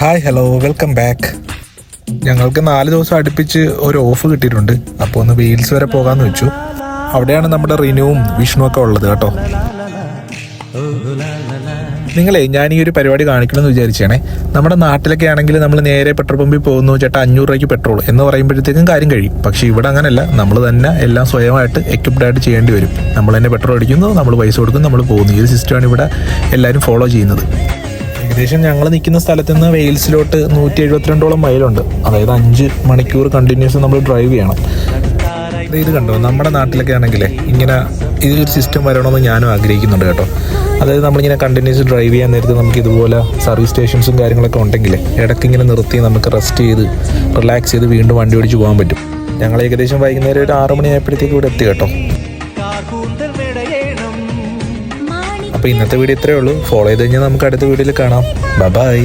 Hi hello welcome back. ഞങ്ങൾക്ക് 4 ദിവസം അടുപ്പിച്ച് ഒരു ഓഫ് കിട്ടിയിട്ടുണ്ട്. അപ്പോൾ ഒന്ന് വെയിൽസ് വരെ പോകാമെന്ന് വെച്ചു. അവിടെയാണ് നമ്മുടെ റിനുവും വിഷ്ണു ഒക്കെ ഉള്ളത് കേട്ടോ. നിങ്ങളെ ഞാൻ ഈ ഒരു പരിപാടി കാണിക്കണമെന്ന് വിചാരിച്ചാണേ. നമ്മുടെ നാട്ടിലൊക്കെ ആണെങ്കിൽ നമ്മൾ നേരെ പെട്രോൾ പമ്പിൽ പോകുന്നു, ചേട്ടാ 500 രൂപയ്ക്ക് പെട്രോൾ എന്ന് പറയുമ്പോഴത്തേക്കും കാര്യം കഴിയും. പക്ഷേ ഇവിടെ അങ്ങനെയല്ല, നമ്മൾ തന്നെ എല്ലാം സ്വയമായിട്ട് എക്യുപ്ഡ് ആയിട്ട് ചെയ്യേണ്ടി വരും. നമ്മൾ തന്നെ പെട്രോൾ അടിക്കുന്നു, നമ്മൾ പൈസ കൊടുക്കുന്നു, നമ്മൾ പോകുന്നു. ഈ ഒരു സിസ്റ്റമാണ് ഇവിടെ എല്ലാവരും ഫോളോ ചെയ്യുന്നത്. ഏകദേശം ഞങ്ങൾ നിൽക്കുന്ന സ്ഥലത്ത് നിന്ന് വെയിൽസിലോട്ട് 172ഓളം മൈലുണ്ട്. അതായത് 5 മണിക്കൂർ കണ്ടിന്യൂസ് നമ്മൾ ഡ്രൈവ് ചെയ്യണം. ഇത് കണ്ടോ, നമ്മുടെ നാട്ടിലൊക്കെ ആണെങ്കിലേ ഇങ്ങനെ ഇതൊരു സിസ്റ്റം വരണമെന്ന് ഞാനും ആഗ്രഹിക്കുന്നുണ്ട് കേട്ടോ. അതായത് നമ്മളിങ്ങനെ കണ്ടിന്യൂസ് ഡ്രൈവ് ചെയ്യാൻ നേരത്ത് നമുക്ക് ഇതുപോലെ സർവീസ് സ്റ്റേഷൻസും കാര്യങ്ങളൊക്കെ ഉണ്ടെങ്കിൽ ഇടയ്ക്ക് ഇങ്ങനെ നിർത്തി നമുക്ക് റെസ്റ്റ് ചെയ്ത് റിലാക്സ് ചെയ്ത് വീണ്ടും വണ്ടി ഓടിച്ച് പോകാൻ പറ്റും. ഞങ്ങൾ ഏകദേശം വൈകുന്നേരം ഒരു 6 മണിയായപ്പോഴത്തേക്ക് ഇവിടെ എത്തി കേട്ടോ. അപ്പോൾ ഇന്നത്തെ വീഡിയോ ഇത്രയേ ഉള്ളൂ. ഫോളോ ചെയ്ത് കഴിഞ്ഞാൽ നമുക്ക് അടുത്ത വീഡിയോയിൽ കാണാം. ബൈ.